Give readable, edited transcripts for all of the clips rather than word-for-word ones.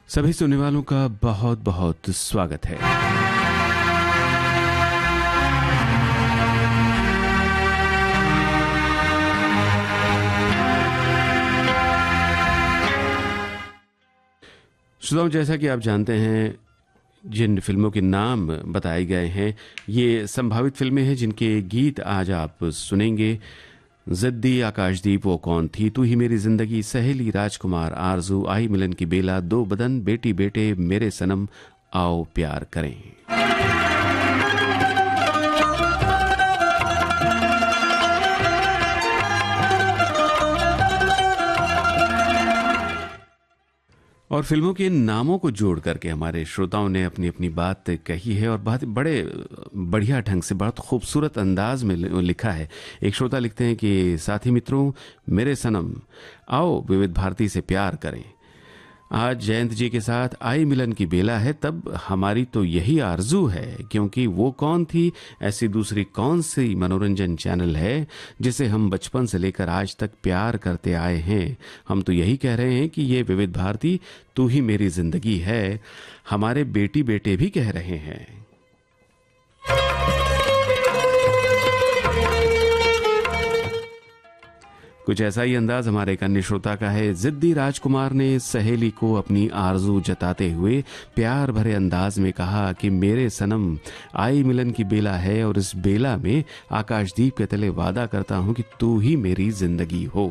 सभी सुनने वालों का बहुत बहुत स्वागत है। श्रोताओं, जैसा कि आप जानते हैं, जिन फिल्मों के नाम बताए गए हैं ये संभावित फिल्में हैं जिनके गीत आज आप सुनेंगे। जिद्दी, आकाशदीप, वो कौन थी, तू ही मेरी जिंदगी, सहेली, राजकुमार, आरजू, आई मिलन की बेला, दो बदन, बेटी बेटे, मेरे सनम, आओ प्यार करें। और फिल्मों के नामों को जोड़ करके हमारे श्रोताओं ने अपनी अपनी बात कही है और बहुत बड़े बढ़िया ढंग से, बहुत खूबसूरत अंदाज में लिखा है। एक श्रोता लिखते हैं कि साथी मित्रों, मेरे सनम, आओ विविध भारती से प्यार करें। आज जयंत जी के साथ आई मिलन की बेला है, तब हमारी तो यही आरजू है, क्योंकि वो कौन थी, ऐसी दूसरी कौन सी मनोरंजन चैनल है जिसे हम बचपन से लेकर आज तक प्यार करते आए हैं। हम तो यही कह रहे हैं कि ये विविध भारती तू ही मेरी जिंदगी है, हमारे बेटी बेटे भी कह रहे हैं। कुछ ऐसा ही अंदाज हमारे एक अन्य श्रोता का है। जिद्दी राजकुमार ने सहेली को अपनी आरजू जताते हुए प्यार भरे अंदाज में कहा कि मेरे सनम, आई मिलन की बेला है और इस बेला में आकाशदीप के तले वादा करता हूं कि तू ही मेरी जिंदगी हो।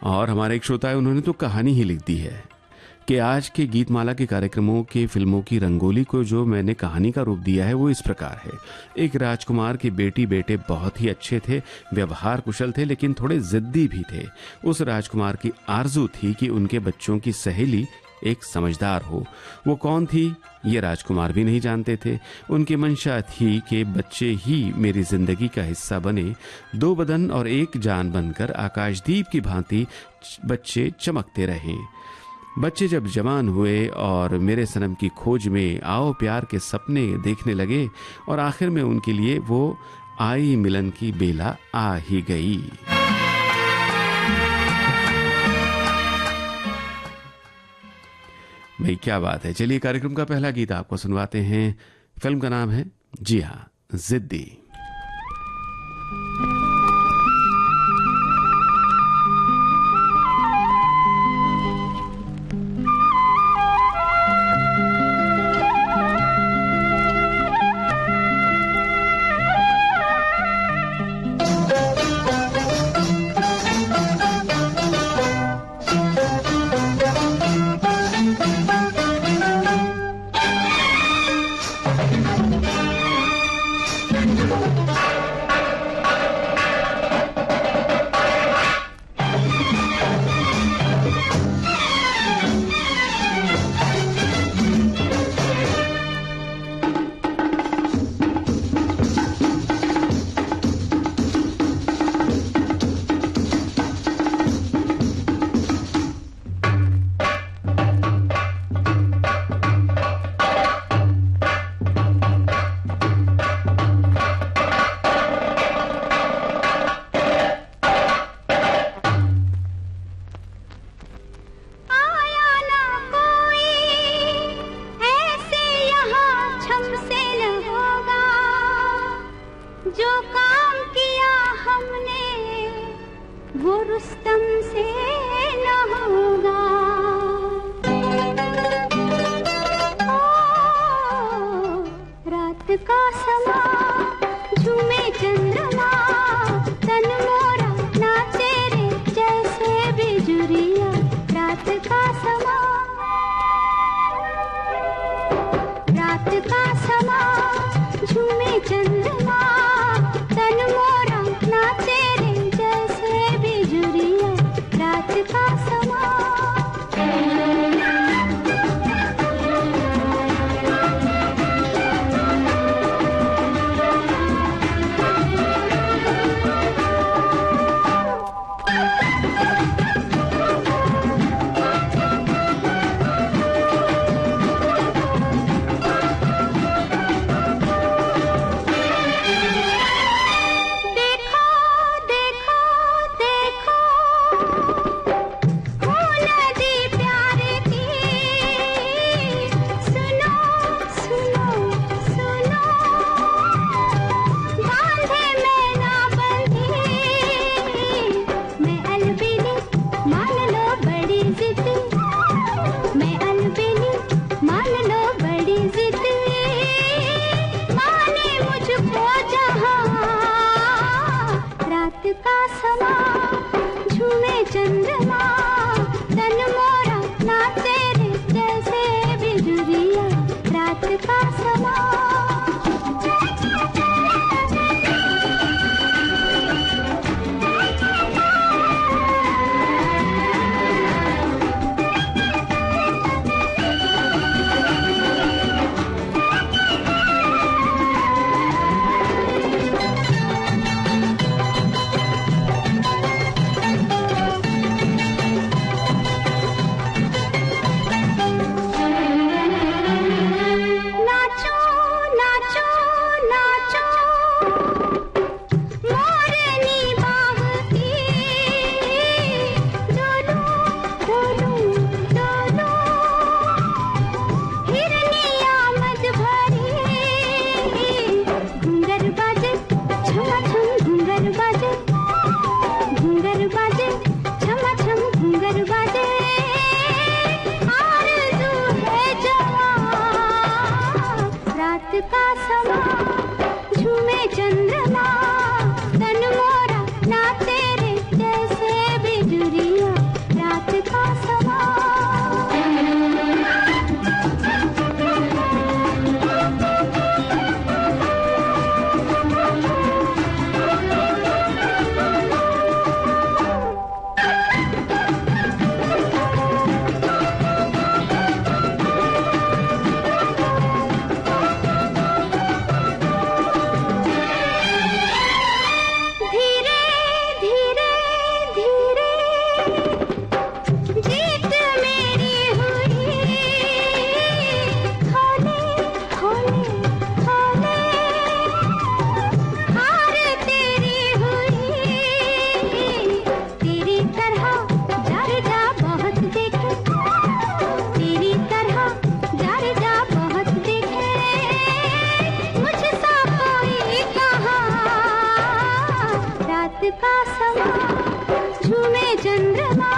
और हमारे एक श्रोता है, उन्होंने तो कहानी ही लिख दी है कि आज के गीतमाला के कार्यक्रमों के फिल्मों की रंगोली को जो मैंने कहानी का रूप दिया है वो इस प्रकार है। एक राजकुमार के बेटी बेटे बहुत ही अच्छे थे, व्यवहार कुशल थे, लेकिन थोड़े जिद्दी भी थे। उस राजकुमार की आरजू थी कि उनके बच्चों की सहेली एक समझदार हो। वो कौन थी ये राजकुमार भी नहीं जानते थे। उनकी मंशा थी कि बच्चे ही मेरी जिंदगी का हिस्सा बने। दो बदन और एक जान बनकर आकाशदीप की भांति बच्चे चमकते रहें। बच्चे जब जवान हुए और मेरे सनम की खोज में आओ प्यार के सपने देखने लगे और आखिर में उनके लिए वो आई मिलन की बेला आ ही गई। भाई क्या बात है। चलिए कार्यक्रम का पहला गीत आपको सुनवाते हैं। फिल्म का नाम है, जी हाँ, जिद्दी। का समा झूमे चंद्रमा तन मोरा नाचे रे जैसे बिजुरिया रात का समा का समा झूमे चंद्रमा तन मोरा नाचे रे जैसे बिजुरिया रात का समा का समा झूमे चंद्रमा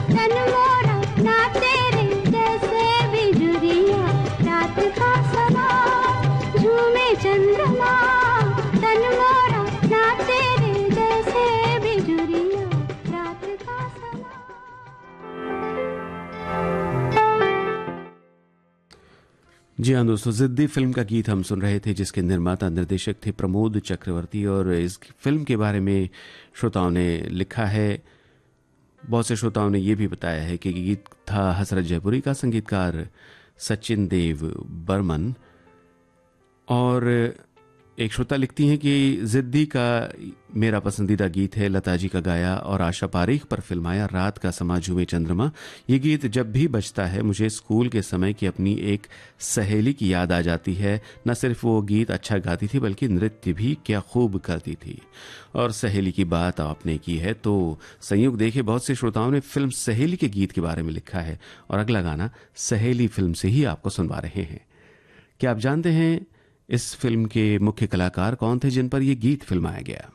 तन मोरा नाचे रे जैसे बिजुरिया रात का समा झूमे चंद्रमा तन मोरा नाचे रे जैसे बिजुरिया रात का समा। जी हाँ दोस्तों, जिद्दी फिल्म का गीत हम सुन रहे थे जिसके निर्माता निर्देशक थे प्रमोद चक्रवर्ती। और इस फिल्म के बारे में श्रोताओं ने लिखा है, बहुत से श्रोताओं ने ये भी बताया है कि गीत था हसरत जयपुरी का, संगीतकार सचिन देव बर्मन। और एक श्रोता लिखती हैं कि जिद्दी का मेरा पसंदीदा गीत है, लता जी का गाया और आशा पारीख पर फिल्माया रात का समा झूमे चंद्रमा। ये गीत जब भी बजता है मुझे स्कूल के समय की अपनी एक सहेली की याद आ जाती है। न सिर्फ वो गीत अच्छा गाती थी बल्कि नृत्य भी क्या खूब करती थी। और सहेली की बात आपने की है तो संयोग देखे बहुत से श्रोताओं ने फिल्म सहेली के गीत के बारे में लिखा है। और अगला गाना सहेली फिल्म से ही आपको सुनवा रहे हैं। क्या आप जानते हैं इस फिल्म के मुख्य कलाकार कौन थे जिन पर यह गीत फिल्माया गया?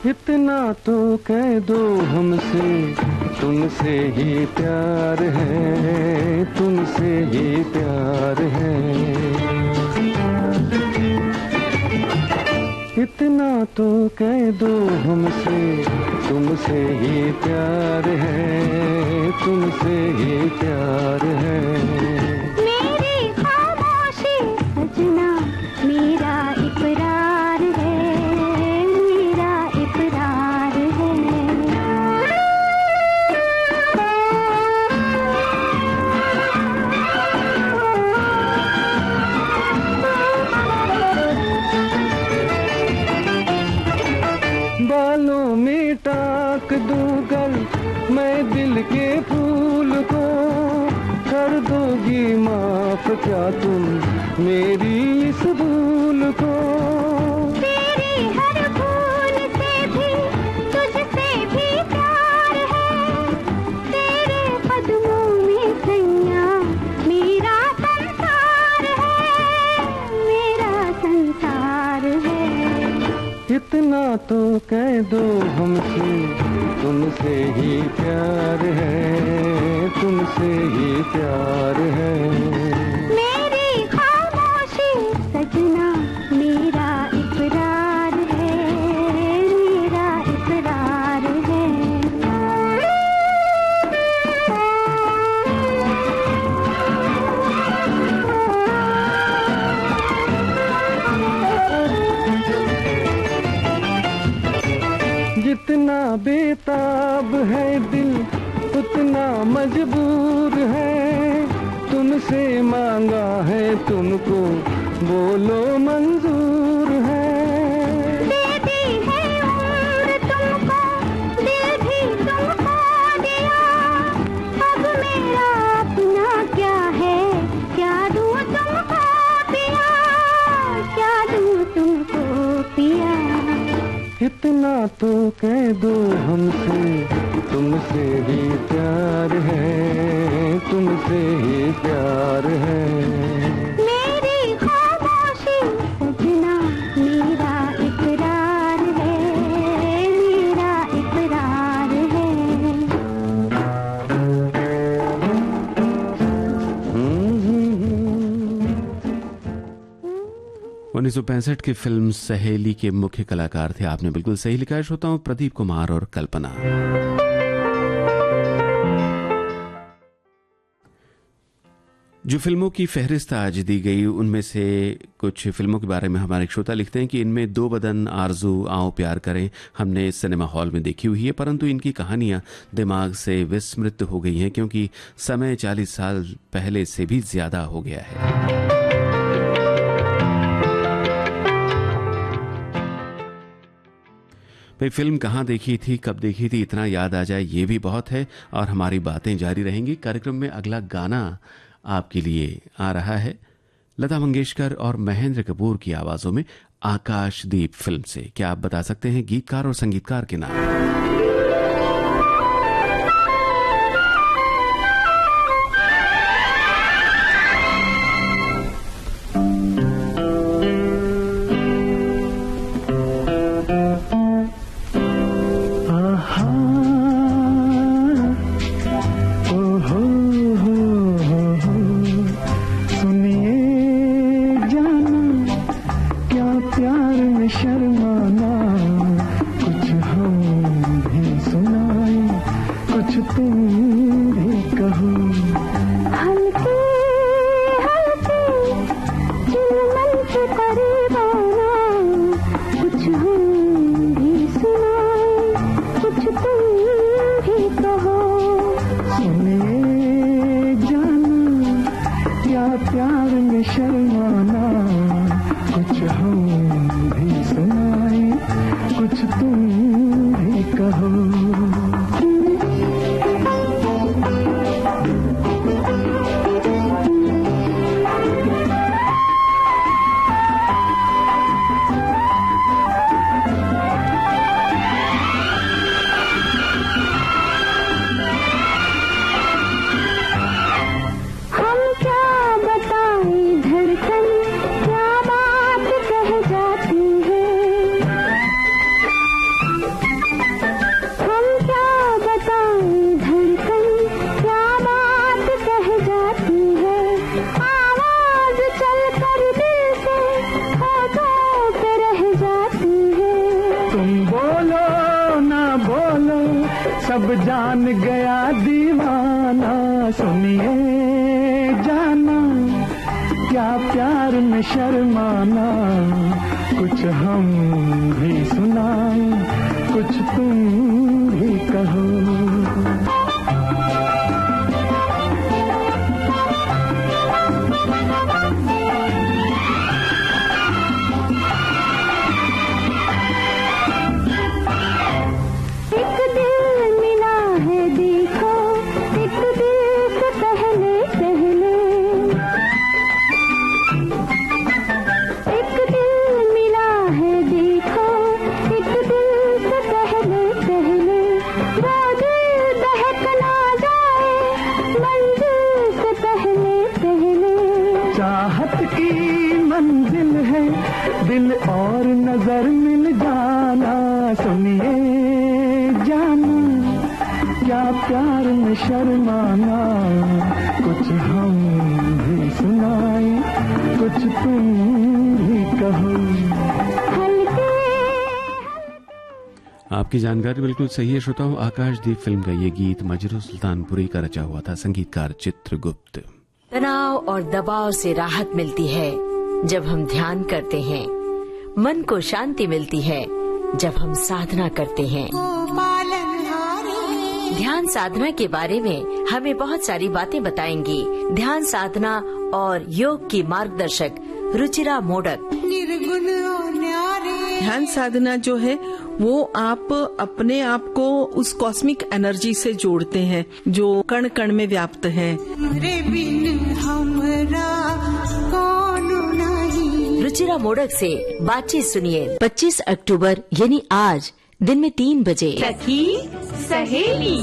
इतना तो कह दो हमसे, तुमसे ही प्यार है, तुमसे ही प्यार है। इतना तो कह दो हमसे, तुमसे ही प्यार है, तुमसे ही प्यार है। मेरी खामोशी सजना मेरा इकरार है, मेरा इकरार है। बालों में टाक दूंगल मैं दिल के फूल को, कर दोगी माफ क्या तुम मेरी इस भूल को। तेरी हर भूल से भी तुझसे भी प्यार है, तेरे कदमों में सैया मेरा संसार है, तो कह दो हमसे, तुमसे ही प्यार है, तुमसे ही प्यार है। मेरी खामोशी सजना मेरा इकरार है, मेरा इकरार है। जितना बेताब है दिल उतना मजबूर है, तुमसे मांगा है तुमको बोलो मंजूर है। दे दी है उम्र तुमको, दिल भी तुमको दिया, अब मेरा अपना क्या है, क्या दूँ तुमको पिया, क्या दूँ तुमको पिया। इतना तो कह दो हमसे, तुमसे ही प्यार है, तुमसे ही प्यार है। मेरी खामोशी सजना मेरा इकरार है, मेरा इकरार है। 1965 की फिल्म सहेली के मुख्य कलाकार थे, आपने बिल्कुल सही लिखा है श्रोताओं, प्रदीप कुमार और कल्पना। जो फिल्मों की फहरिस्त आज दी गई उनमें से कुछ फिल्मों के बारे में हमारे श्रोता लिखते हैं कि इनमें दो बदन, आरजू, आओ प्यार करें हमने सिनेमा हॉल में देखी हुई है, परंतु इनकी कहानियां दिमाग से विस्मृत हो गई हैं क्योंकि समय 40 साल पहले से भी ज्यादा हो गया है। भाई फिल्म कहाँ देखी थी, कब देखी थी, इतना याद आ जाए ये भी बहुत है और हमारी बातें जारी रहेंगी। कार्यक्रम में अगला गाना आपके लिए आ रहा है लता मंगेशकर और महेंद्र कपूर की आवाजों में, आकाशदीप फिल्म से। क्या आप बता सकते हैं गीतकार और संगीतकार के नाम? सब जान गया दीवाना, सुनिए जाना क्या प्यार में शर्माना, कुछ हम भी सुनाएं कुछ तुम भी कहो। चाहत की मंजिल है दिल और नजर मिल जाना, सुनिए जानू, क्या प्यार में शर्माना, कुछ हम भी सुनाए, कुछ तुम भी कहो। आपकी जानकारी बिल्कुल सही है श्रोताओं। आकाशदीप फिल्म का ये गीत मजरू सुल्तानपुरी का रचा हुआ था, संगीतकार चित्रगुप्त। तनाव और दबाव से राहत मिलती है जब हम ध्यान करते हैं, मन को शांति मिलती है जब हम साधना करते हैं। ध्यान साधना के बारे में हमें बहुत सारी बातें बताएंगी ध्यान साधना और योग की मार्गदर्शक रुचिरा मोडक। ध्यान साधना जो है वो आप अपने आप को उस कॉस्मिक एनर्जी से जोड़ते हैं जो कण कण में व्याप्त है। रुचिरा मोडक से बातचीत सुनिए 25 अक्टूबर यानी आज दिन में 3 बजे। सखी सहेली।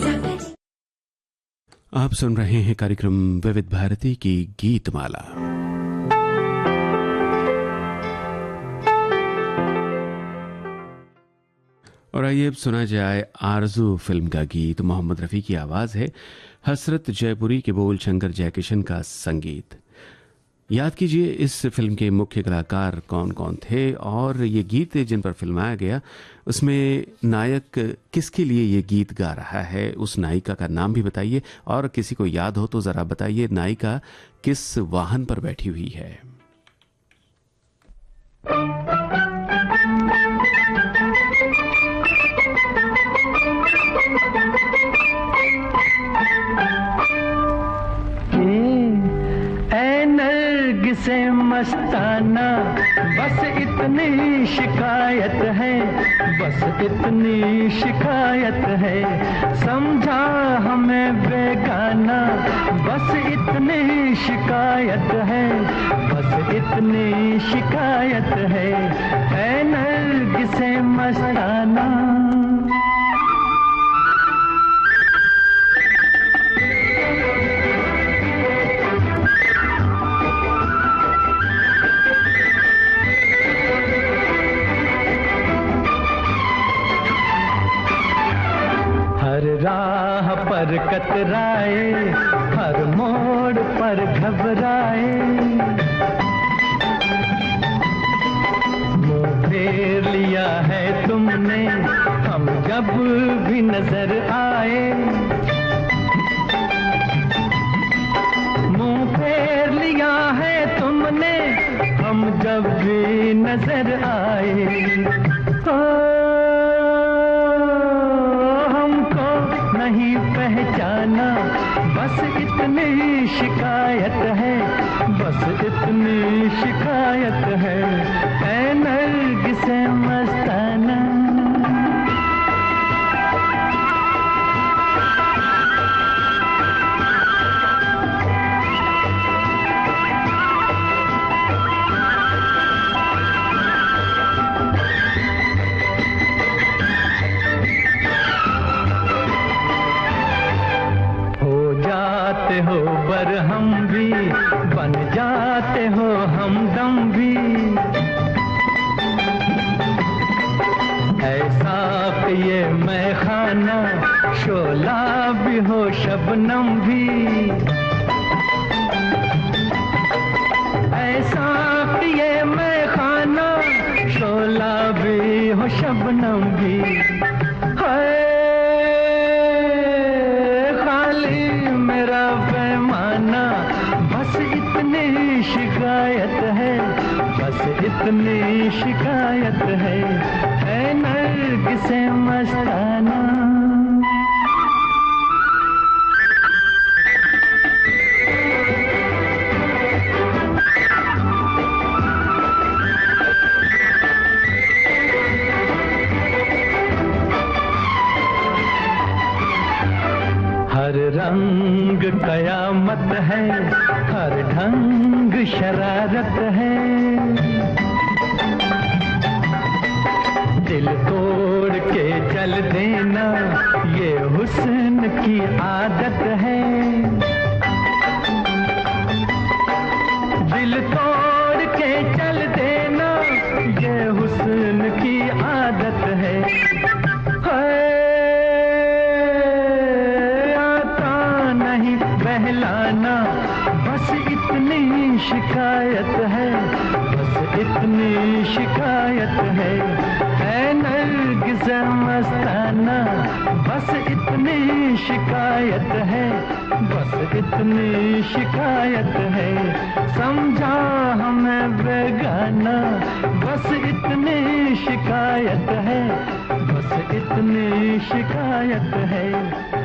आप सुन रहे हैं कार्यक्रम विविध भारती की गीतमाला। और आइए अब सुना जाए आरजू फिल्म का गीत। मोहम्मद रफ़ी की आवाज़ है, हसरत जयपुरी के बोल, शंकर जयकिशन का संगीत। याद कीजिए इस फिल्म के मुख्य कलाकार कौन कौन थे और ये गीत जिन पर फिल्माया गया उसमें नायक किसके लिए ये गीत गा रहा है, उस नायिका का नाम भी बताइए और किसी को याद हो तो ज़रा बताइए नायिका किस वाहन पर बैठी हुई है। से मस्ताना बस इतनी शिकायत है, बस इतनी शिकायत है, समझा हमें बेगाना, बस इतनी शिकायत है, बस इतनी शिकायत है, ऐ नरगिसे मस्ताना। राह पर कतराए, हर मोड़ पर घबराए, मुँह फेर लिया है तुमने हम जब भी नजर आए, मुँह फेर लिया है तुमने हम जब भी नजर आए। नहीं पहचाना बस इतनी शिकायत है, बस इतनी शिकायत है, ऐ नरगिसे मस्ताना। हो बर हम भी बन जाते हो हमदम भी, ऐसा कि ये मैं खाना शोला भी हो शबनम भी, ऐसा कि ये मैं खाना शोला भी हो शबनम भी, है शिकायत है, बस इतनी शिकायत है, ऐ नरगिसे मस्ताना। हर रंग कयामत है, हर ढंग शरारत है, दिल तोड़ के चल देना ये हुस्न की आदत है, दिल तोड़ के चल देना ये हुस्न की आदत है, शिकायत है नरगिस मस्ताना, बस इतनी शिकायत है, बस इतनी शिकायत है, समझा हमें बेगाना, बस इतनी शिकायत है, बस इतनी शिकायत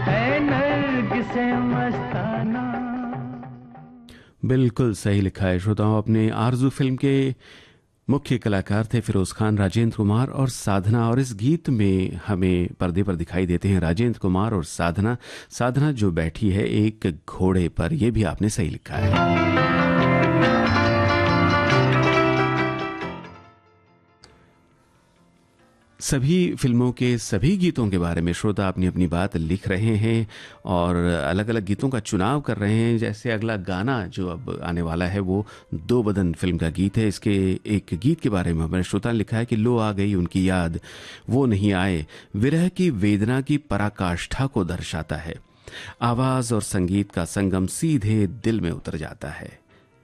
है नरगिस मस्ताना। बिल्कुल सही लिखा है श्रोताओं। अपने आरजू फिल्म के मुख्य कलाकार थे फिरोज खान, राजेंद्र कुमार और साधना, और इस गीत में हमें पर्दे पर दिखाई देते हैं राजेंद्र कुमार और साधना। साधना जो बैठी है एक घोड़े पर, यह भी आपने सही लिखा है। सभी फिल्मों के सभी गीतों के बारे में श्रोता अपनी अपनी बात लिख रहे हैं और अलग अलग गीतों का चुनाव कर रहे हैं। जैसे अगला गाना जो अब आने वाला है वो दो बदन फिल्म का गीत है। इसके एक गीत के बारे में हमारे श्रोता ने लिखा है कि लो आ गई उनकी याद, वो नहीं आए, विरह की वेदना की पराकाष्ठा को दर्शाता है। आवाज और संगीत का संगम सीधे दिल में उतर जाता है।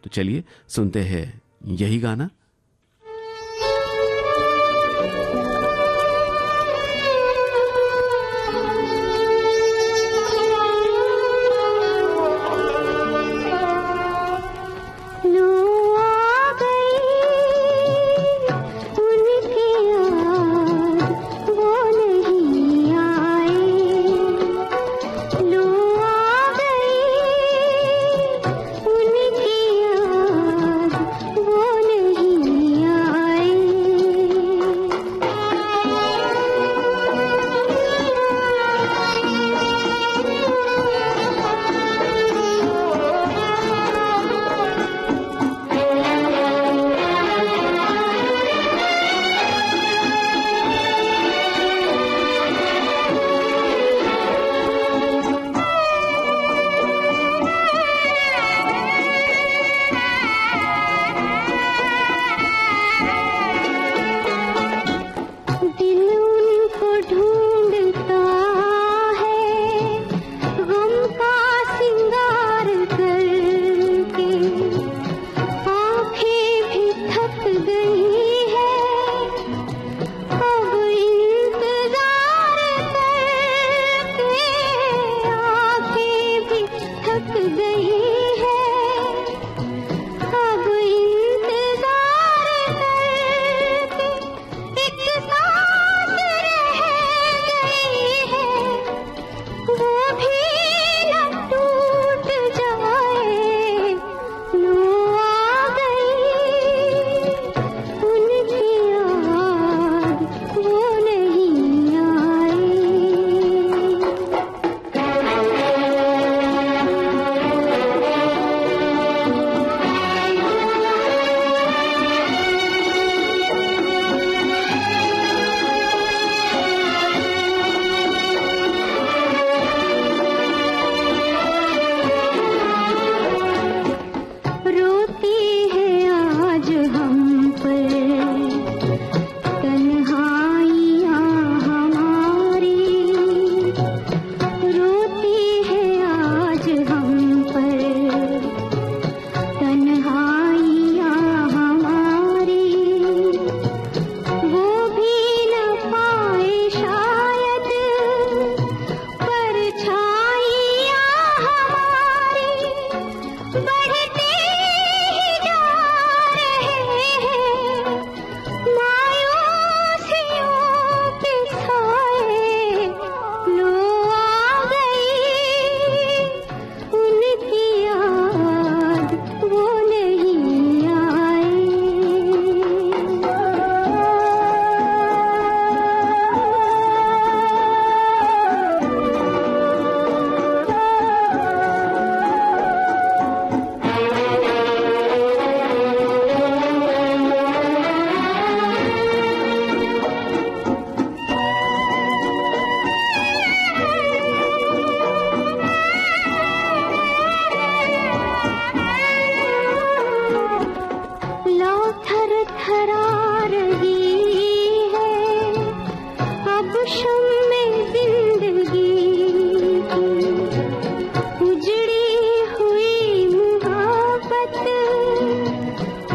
तो चलिए सुनते हैं यही गाना।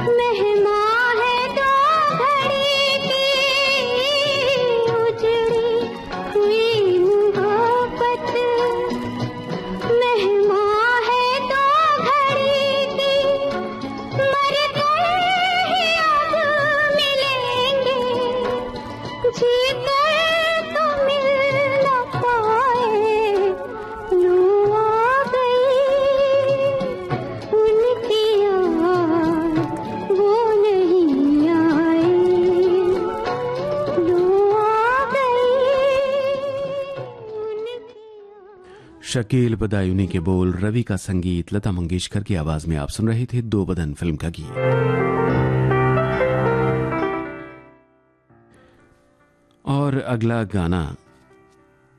मेहमा है दो घड़ी शकील बदायूनी के बोल, रवि का संगीत, लता मंगेशकर की आवाज में आप सुन रहे थे दो बदन फिल्म का गीत। और अगला गाना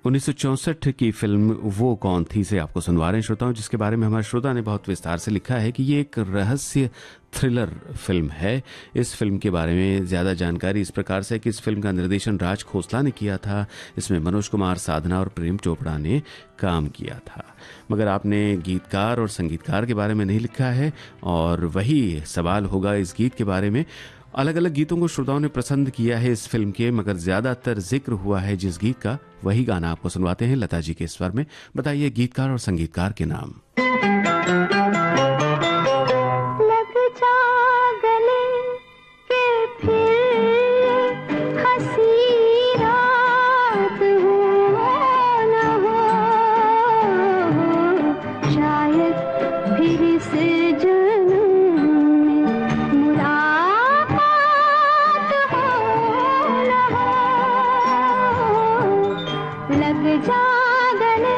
1964 की फिल्म वो कौन थी से आपको सुनवा रहे हैं श्रोताओं, जिसके बारे में हमारे श्रोता ने बहुत विस्तार से लिखा है कि ये एक रहस्य थ्रिलर फिल्म है। इस फिल्म के बारे में ज़्यादा जानकारी इस प्रकार से कि इस फिल्म का निर्देशन राज खोसला ने किया था। इसमें मनोज कुमार, साधना और प्रेम चोपड़ा ने काम किया था। मगर आपने गीतकार और संगीतकार के बारे में नहीं लिखा है, और वही सवाल होगा इस गीत के बारे में। अलग अलग गीतों को श्रोताओं ने पसंद किया है इस फिल्म के, मगर ज्यादातर जिक्र हुआ है जिस गीत का, वही गाना आपको सुनवाते हैं लता जी के स्वर में। बताइए गीतकार और संगीतकार के नाम। लग जा गले के फिर हंसी रात हो न हो, शायद फिर से जन्म में मुलाकात हो न हो। लग जा गले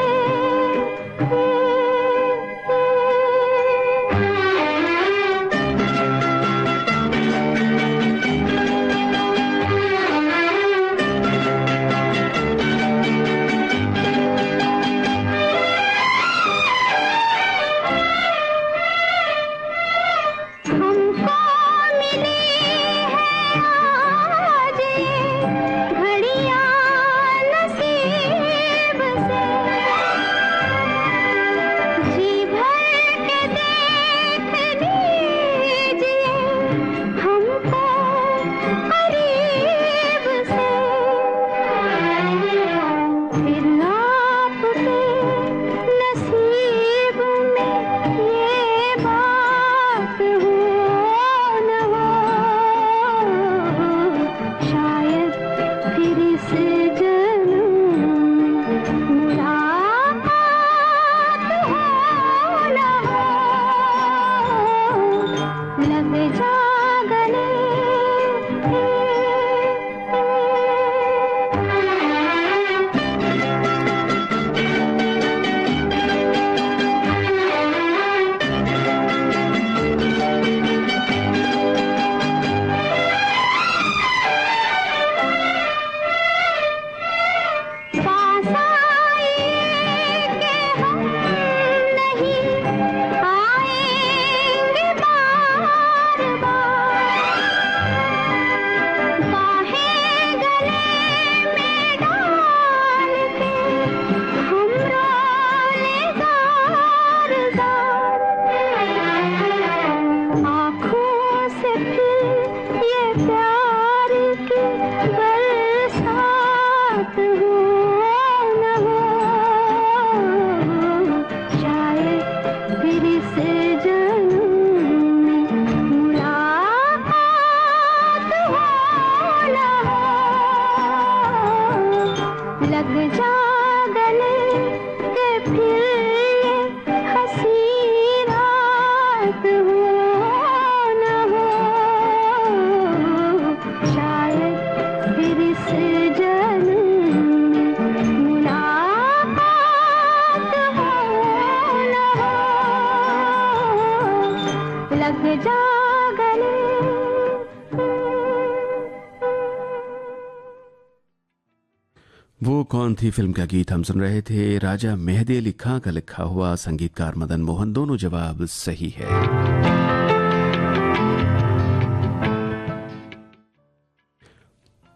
वो कौन थी फिल्म का गीत हम सुन रहे थे। राजा मेहदी अली खां का लिखा हुआ, संगीतकार मदन मोहन। दोनों जवाब सही है।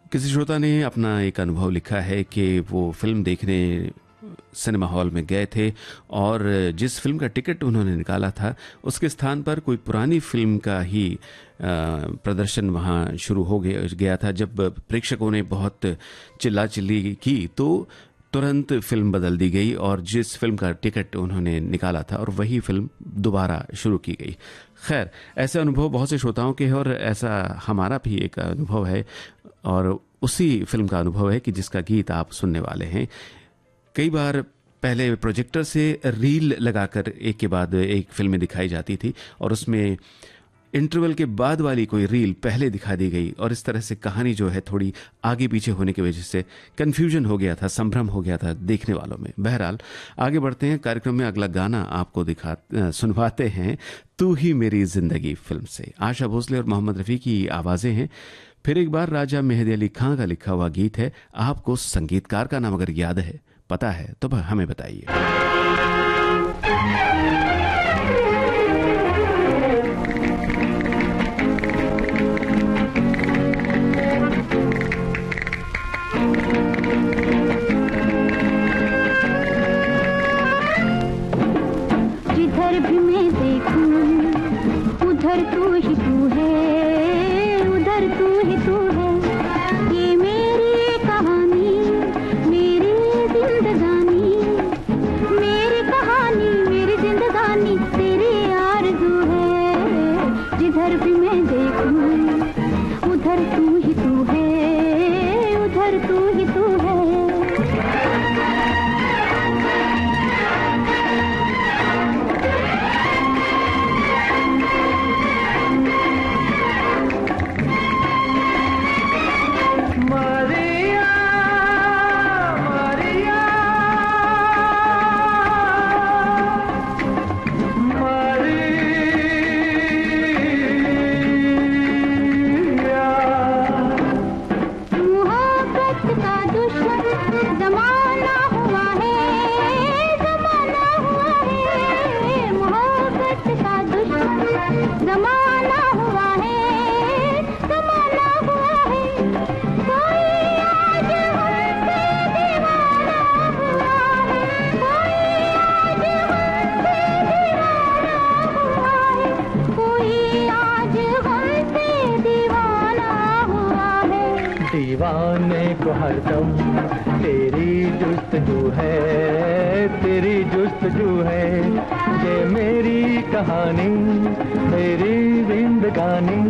किसी श्रोता ने अपना एक अनुभव लिखा है कि वो फिल्म देखने सिनेमा हॉल में गए थे और जिस फिल्म का टिकट उन्होंने निकाला था उसके स्थान पर कोई पुरानी फिल्म का ही प्रदर्शन वहाँ शुरू हो गया था। जब प्रेक्षकों ने बहुत चिल्ला चिल्ली की तो तुरंत फिल्म बदल दी गई और जिस फिल्म का टिकट उन्होंने निकाला था और वही फिल्म दोबारा शुरू की गई। खैर, ऐसे अनुभव बहुत से श्रोताओं के हैं और ऐसा हमारा भी एक अनुभव है और उसी फिल्म का अनुभव है कि जिसका गीत आप सुनने वाले हैं। कई बार पहले प्रोजेक्टर से रील लगाकर एक के बाद एक फिल्में दिखाई जाती थी और उसमें इंटरवल के बाद वाली कोई रील पहले दिखा दी गई और इस तरह से कहानी जो है थोड़ी आगे पीछे होने की वजह से कंफ्यूजन हो गया था, संभ्रम हो गया था देखने वालों में। बहरहाल आगे बढ़ते हैं कार्यक्रम में। अगला गाना आपको सुनवाते हैं तू ही मेरी जिंदगी फिल्म से। आशा भोसले और मोहम्मद रफ़ी की आवाज़ें हैं। फिर एक बार राजा मेहदी अली खां का लिखा हुआ गीत है। आपको संगीतकार का नाम अगर याद है, पता है तो हमें बताइए। जिधर भी मैं देखूं उधर तू ही तू है, उधर तू ही तू है। ये मेरी कहानी, मेरी जिंदगानी, मेरी कहानी, मेरी जिंदगानी तेरी आरज़ू है। जिधर भी मैं देखूं उधर तू ही तू है, उधर तू ही तू है। दीवाने को हरदम तेरी जुस्तजू है, तेरी जुस्तजू है। ये मेरी कहानी, मेरी जिंदगानी,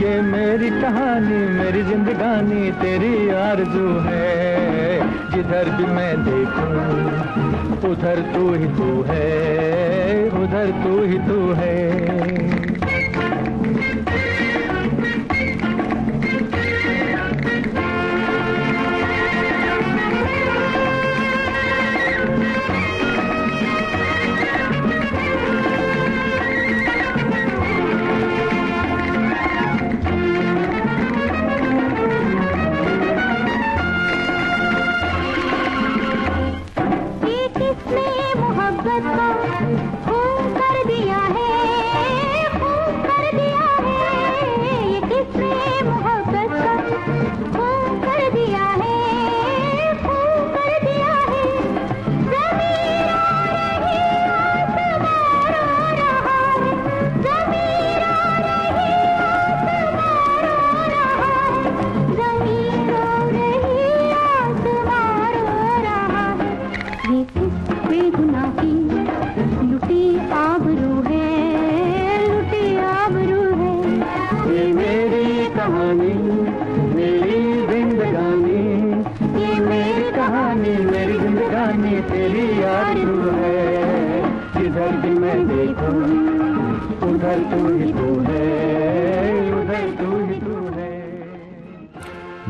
ये मेरी कहानी, मेरी जिंदगानी तेरी आरज़ू है। जिधर भी मैं देखूं उधर तू ही तू है, उधर तू ही तू है।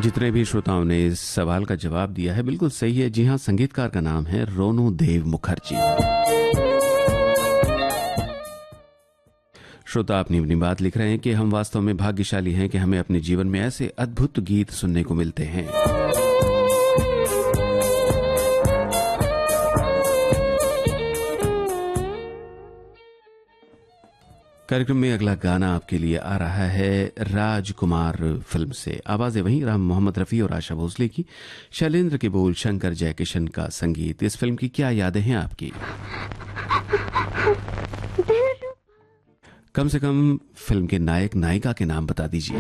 जितने भी श्रोताओं ने इस सवाल का जवाब दिया है बिल्कुल सही है। जी हाँ, संगीतकार का नाम है रोनू देव मुखर्जी। श्रोता अपनी अपनी बात लिख रहे हैं कि हम वास्तव में भाग्यशाली हैं कि हमें अपने जीवन में ऐसे अद्भुत गीत सुनने को मिलते हैं। कार्यक्रम में अगला गाना आपके लिए आ रहा है राजकुमार फिल्म से। आवाजें वहीं मोहम्मद रफ़ी और आशा भोसले की, शैलेंद्र के बोल, शंकर जयकिशन का संगीत। इस फिल्म की क्या यादें हैं आपकी? कम से कम फिल्म के नायक नायिका के नाम बता दीजिए।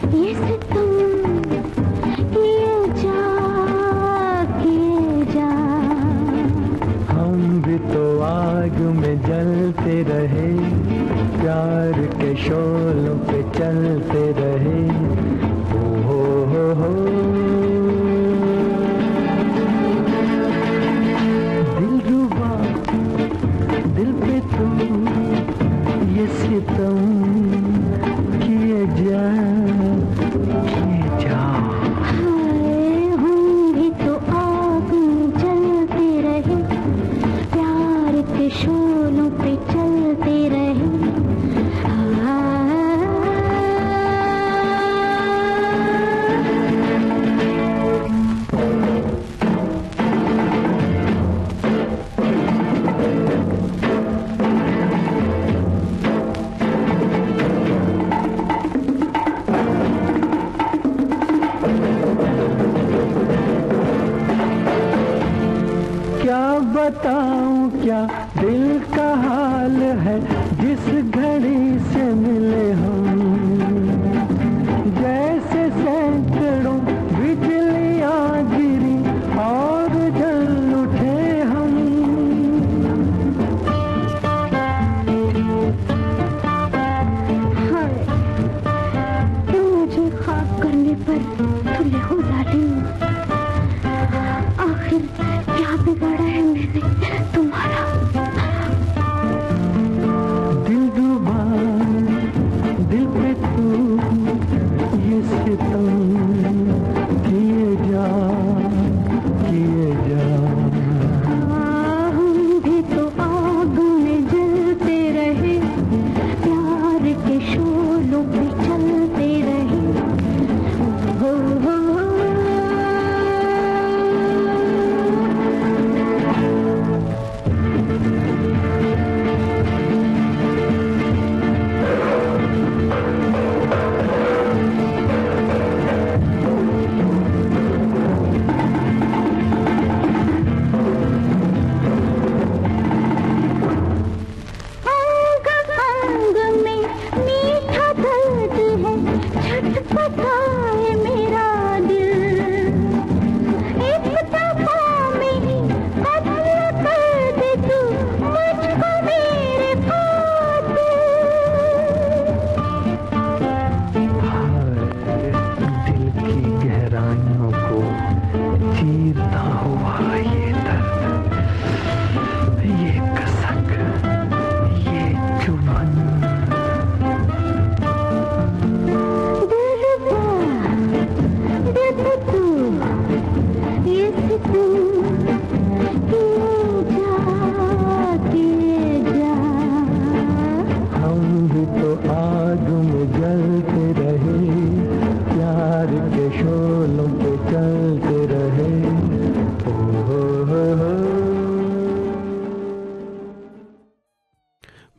हम भी तो आग में जलते रहे, प्यार के शोलों पे चलते रहे। हो दिलरुबा, दिल पे तुम ये सितम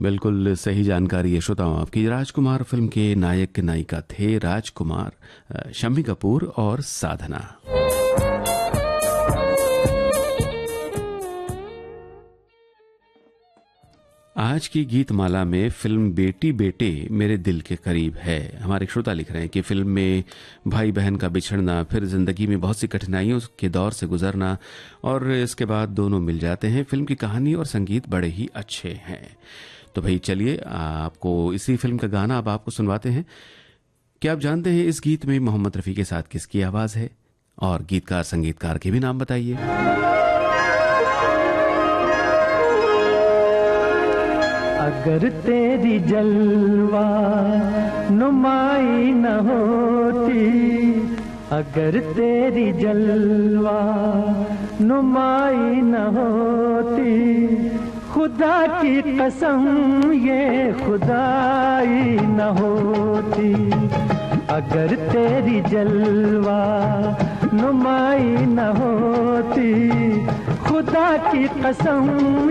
बिल्कुल सही जानकारी है श्रोताओं आपकी। राजकुमार फिल्म के नायक नायिका थे राजकुमार, शम्मी कपूर और साधना। आज की गीत माला में फिल्म बेटी बेटे मेरे दिल के करीब है। हमारे श्रोता लिख रहे हैं कि फिल्म में भाई बहन का बिछड़ना, फिर जिंदगी में बहुत सी कठिनाइयों के दौर से गुजरना और इसके बाद दोनों मिल जाते हैं। फिल्म की कहानी और संगीत बड़े ही अच्छे हैं। तो भाई चलिए आपको इसी फिल्म का गाना अब आपको सुनवाते हैं। क्या आप जानते हैं इस गीत में मोहम्मद रफी के साथ किसकी आवाज है? और गीतकार संगीतकार के भी नाम बताइए। अगर तेरी जलवा नुमाई न होती, अगर तेरी जलवा नुमाई न होती, खुदा की कसम ये खुदाई न होती। अगर तेरी जलवा नुमाई न होती, खुदा की कसम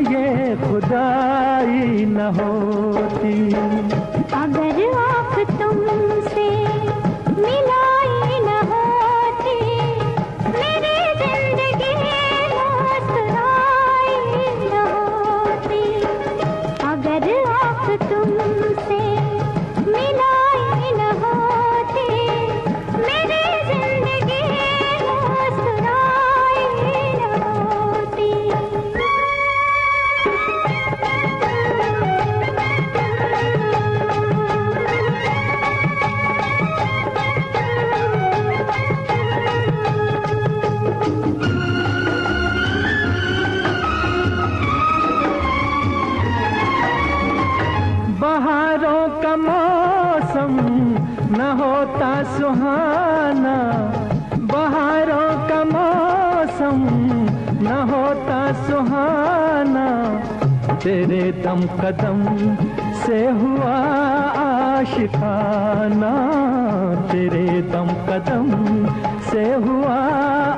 ये खुदाई न होती। अगर आँख तुमसे मिलाई न होती, मेरी जिंदगी मुस्कुराई न होती। अगर आँख तुमसे मिलाई न होती, मेरी जिंदगी मुस्कुराई न होती। बहारों का मौसम न होता सुहाना, बहारों का मौसम न होता सुहाना, तेरे दम कदम से हुआ आशिकाना, तेरे दम कदम से हुआ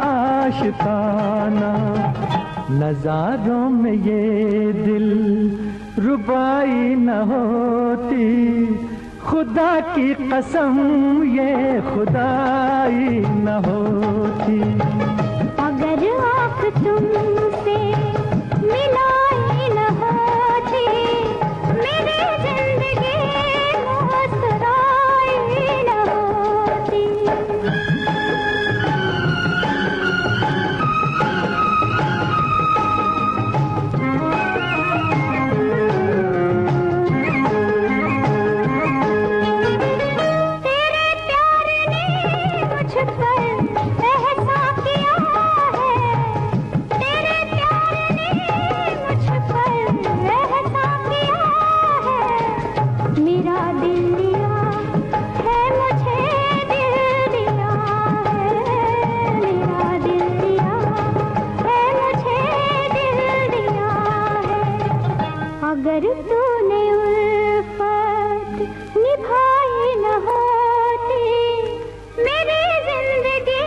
आशिकाना। नजारों में ये दिल रुबाई न होती, खुदा की कसम ये खुदाई न होती। अगर आँख तुमसे मिलाई न होती, मेरी जिंदगी मुस्कुराई न होती। तेरे प्यार ने मुझ पर एहसान किया है, तेरे प्यार ने मुझ पर एहसान किया है। मेरा दिल दिया है, मुझे दिल दिया है, मेरा दिल दिया है, मुझे दिल दिया है। अगर तूने उल्फत निभाई न होती, मेरी जिंदगी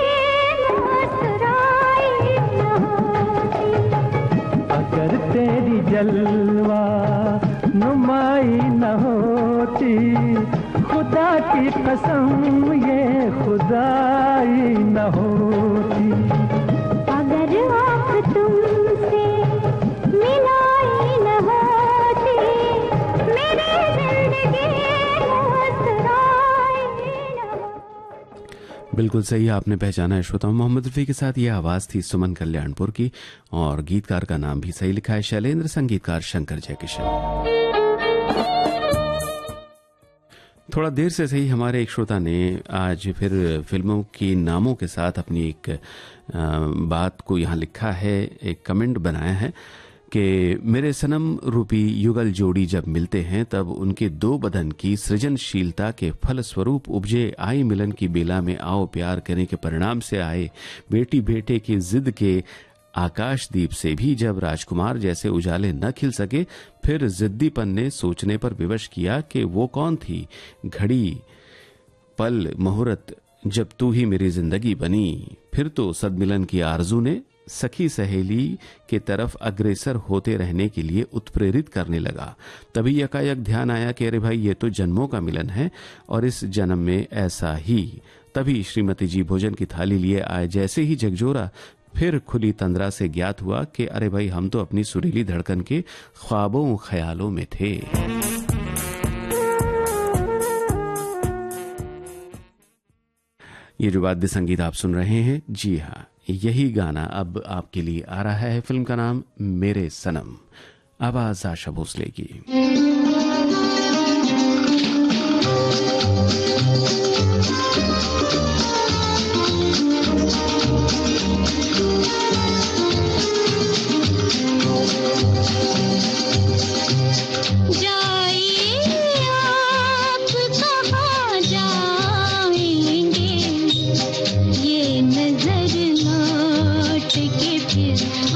मुस्कुराई न होती। अगर तेरी जलवा नुमाई न होती, खुदा की कसम ये खुदाई न होती। अगर आँख तुमसे मिलाई न होती, मेरी जिंदगी मुस्कुराई न होती। बिल्कुल सही आपने पहचाना है श्रोताओं। मोहम्मद रफी के साथ ये आवाज थी सुमन कल्याणपुर की और गीतकार का नाम भी सही लिखा है शैलेंद्र, संगीतकार शंकर जयकिशन। थोड़ा देर से सही हमारे एक श्रोता ने आज फिर फिल्मों के नामों के साथ अपनी एक बात को यहाँ लिखा है, एक कमेंट बनाया है कि मेरे सनम रूपी युगल जोड़ी जब मिलते हैं तब उनके दो बदन की सृजनशीलता के फलस्वरूप उपजे आई मिलन की बेला में आओ प्यार करने के परिणाम से आए बेटी बेटे की जिद के आकाशदीप से भी जब राजकुमार जैसे उजाले न खिल सके, फिर जिद्दीपन ने सोचने पर विवश किया कि वो कौन थी घड़ी पल मुहूर्त जब तू ही मेरी जिंदगी बनी। फिर तो सदमिलन की आरजू ने सखी सहेली के तरफ अग्रसर होते रहने के लिए उत्प्रेरित करने लगा। तभी यकायक ध्यान आया कि अरे भाई, ये तो जन्मों का मिलन है और इस जन्म में ऐसा ही। तभी श्रीमती जी भोजन की थाली लिए आए। जैसे ही झकझोरा फिर खुली तंद्रा से ज्ञात हुआ कि अरे भाई, हम तो अपनी सुरीली धड़कन के ख्वाबों ख्यालों में थे। ये जो वाद्य संगीत आप सुन रहे हैं, जी हाँ, यही गाना अब आपके लिए आ रहा है। फिल्म का नाम मेरे सनम, आवाज आशा भोसले की।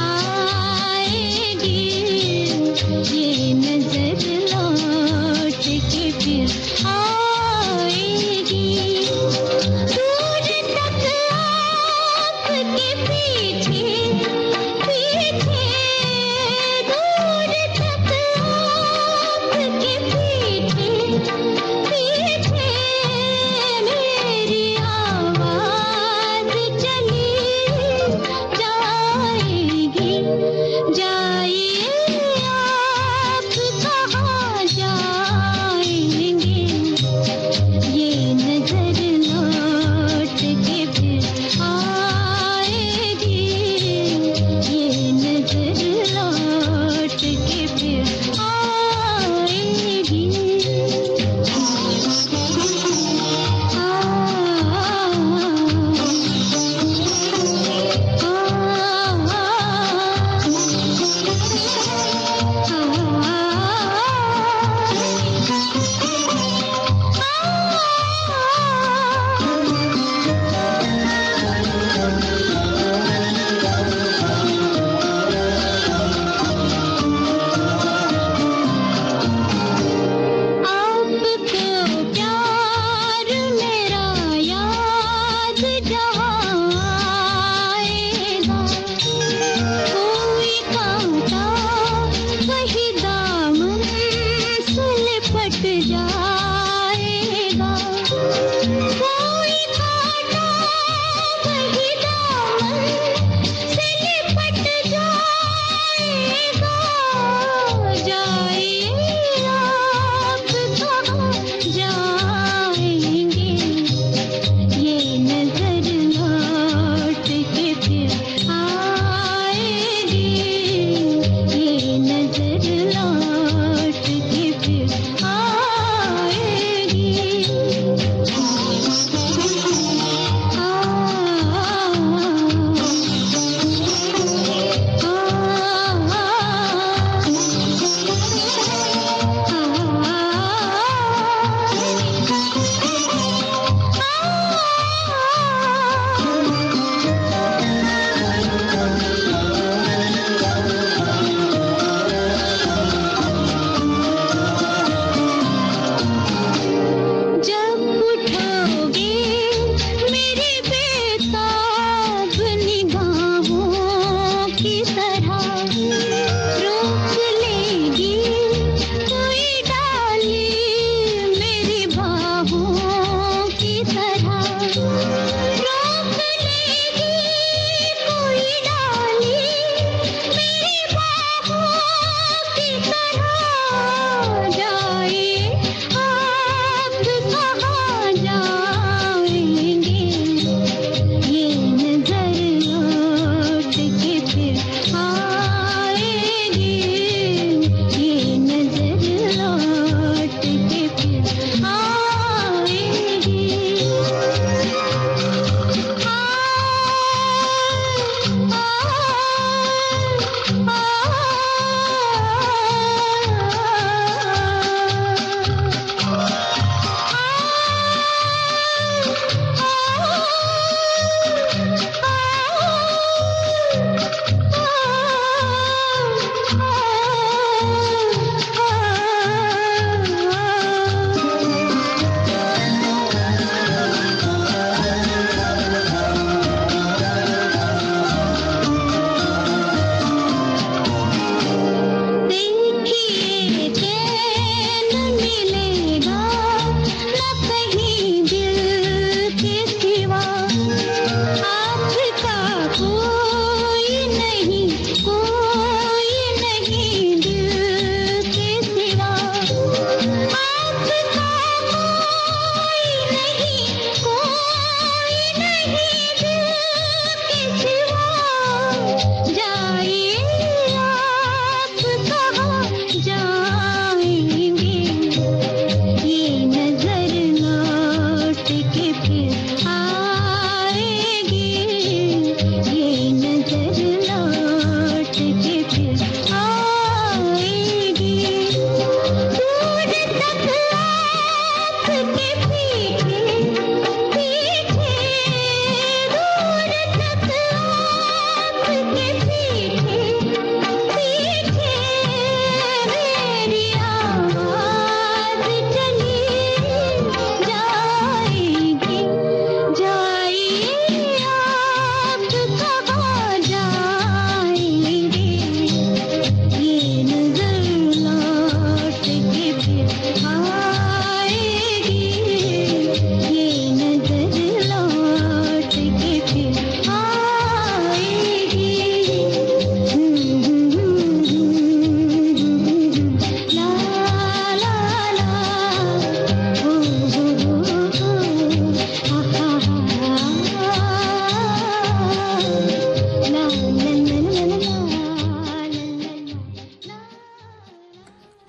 आएगी ये नजर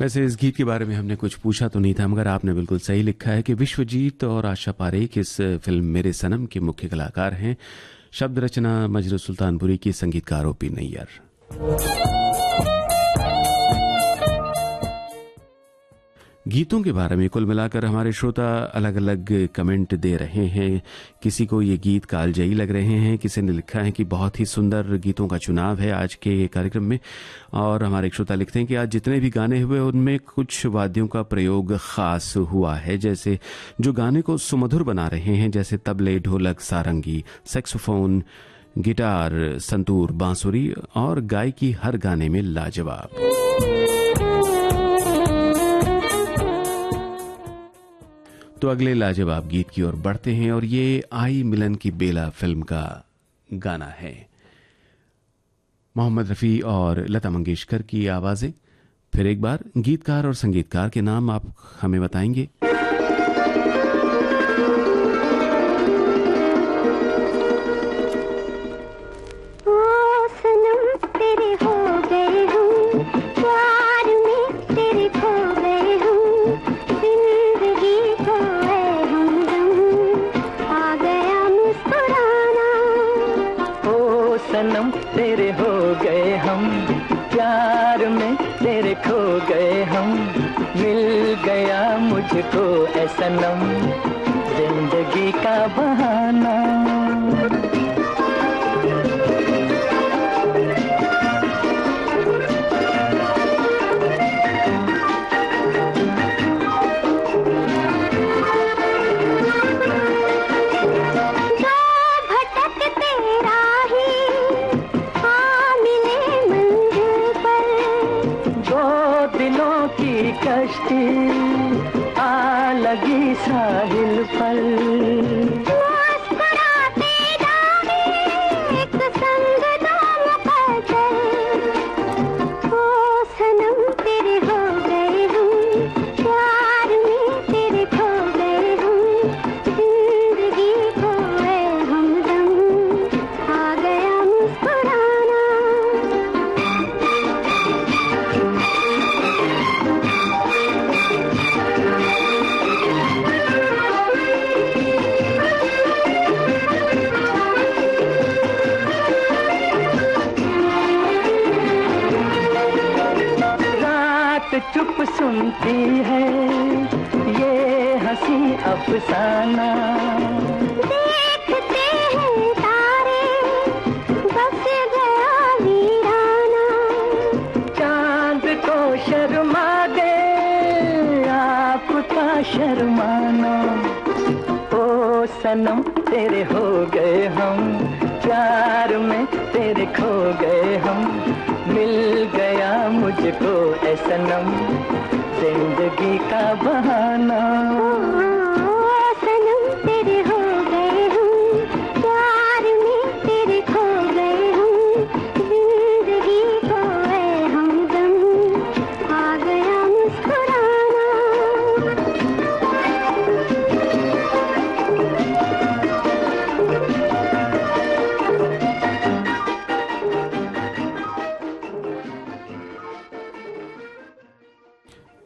वैसे इस गीत के बारे में हमने कुछ पूछा तो नहीं था, मगर आपने बिल्कुल सही लिखा है कि विश्वजीत और आशा पारेख इस फिल्म मेरे सनम के मुख्य कलाकार हैं। शब्द रचना मजरू सुल्तानपुरी की, संगीतकार ओपी नैयर। गीतों के बारे में कुल मिलाकर हमारे श्रोता अलग अलग कमेंट दे रहे हैं। किसी को ये गीत कालजयी लग रहे हैं, किसी ने लिखा है कि बहुत ही सुंदर गीतों का चुनाव है आज के कार्यक्रम में। और हमारे श्रोता लिखते हैं कि आज जितने भी गाने हुए उनमें कुछ वाद्यों का प्रयोग खास हुआ है, जैसे जो गाने को सुमधुर बना रहे हैं, जैसे तबले, ढोलक, सारंगी, सैक्सोफोन, गिटार, संतूर, बांसुरी और गायकी हर गाने में लाजवाब। तो अगले लाजवाब गीत की ओर बढ़ते हैं और ये आई मिलन की बेला फिल्म का गाना है। मोहम्मद रफ़ी और लता मंगेशकर की आवाजें। फिर एक बार गीतकार और संगीतकार के नाम आप हमें बताएंगे। तेरे हो गए हम, प्यार में तेरे खो गए हम, मिल गया मुझको ऐ सनम जिंदगी का बहाना। कश्ती आ लगी साहिल पर, मुस्कुराते जाने एक संग दो मुकद्दर। ओ सनम तेरे हो गए हम, प्यार में तेरे खो गए हम, जिंदगी को है हमदम आ गया मुस्कुराना। चुप सुनती है ये हंसी अफसाना, देखते हैं तारे बस गया वीराना। चांद को शर्मा दे आपका शर्माना। ओ सनम तेरे हो गए हम, प्यार में तेरे खो गए हम, मिल गया मुझको ऐ सनम जिंदगी का बहाना। सनम तेरे हो गए हम, प्यार में तेरे खो गए हम, जिंदगी को है हमदम आ गया मुस्कुराना।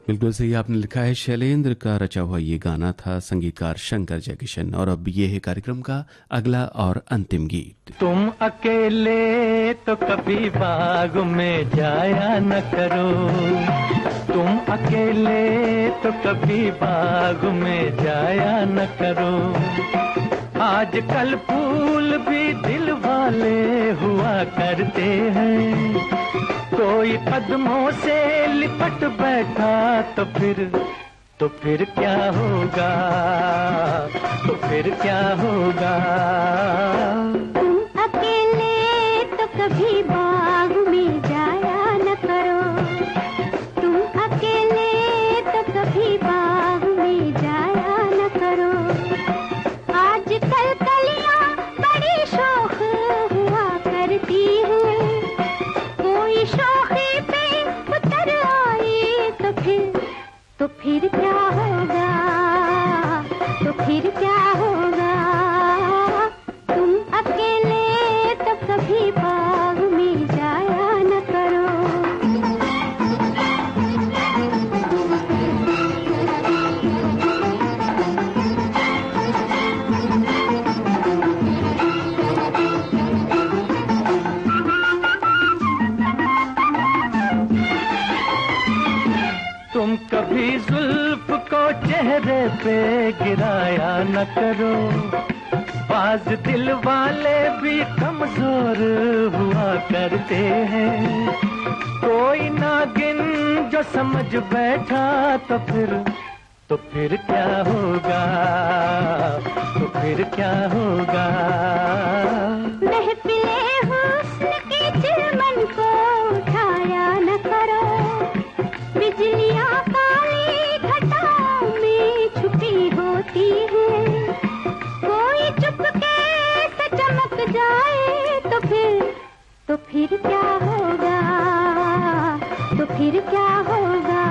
बिल्कुल सही आपने लिखा है। शैलेंद्र का रचा हुआ ये गाना था, संगीतकार शंकर जयकिशन। और अब ये है कार्यक्रम का अगला और अंतिम गीत। तुम अकेले तो कभी बाग में जाया न करो, तुम अकेले तो कभी बाग में जाया न करो। आजकल फूल भी दिल वाले हुआ करते हैं, कोई कदमों से लिपट बैठा तो फिर क्या होगा, तो फिर क्या होगा। तुम अकेले तो कभी बाग में जाया न करो, तुम अकेले तो कभी बाग में जाया न करो। आजकल कलियां बड़ी शौक हुआ करती हैं, कोई शौखी पे उतर आई तो फिर क्या होगा, तो फिर क्या होगा। तुम अकेले मेरे पे गिराया न करो, बाज दिल वाले भी कमजोर हुआ करते हैं। कोई नागिन जो समझ बैठा तो फिर क्या होगा, तो फिर क्या होगा। महफिले हुस्न की चिलमन को उठाया न करो, बिजलियां काली घटाओं में छुपी होती है। कोई चुपके से चमक जाए तो फिर क्या होगा, तो फिर क्या होगा।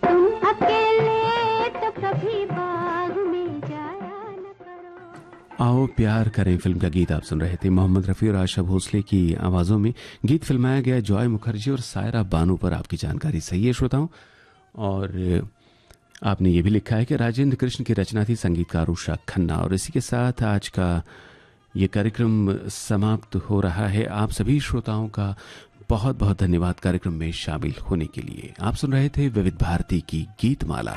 तुम अकेले तो कभी बाग में जाया न करो। आओ प्यार करें फिल्म का गीत आप सुन रहे थे। मोहम्मद रफ़ी और आशा भोसले की आवाज़ों में गीत फिल्माया गया जॉय मुखर्जी और सायरा बानू पर। आपकी जानकारी सही है श्रोताओं। और आपने ये भी लिखा है कि राजेंद्र कृष्ण की रचना थी, संगीतकार उषा खन्ना। और इसी के साथ आज का ये कार्यक्रम समाप्त हो रहा है। आप सभी श्रोताओं का बहुत बहुत धन्यवाद कार्यक्रम में शामिल होने के लिए। आप सुन रहे थे विविध भारती की गीतमाला।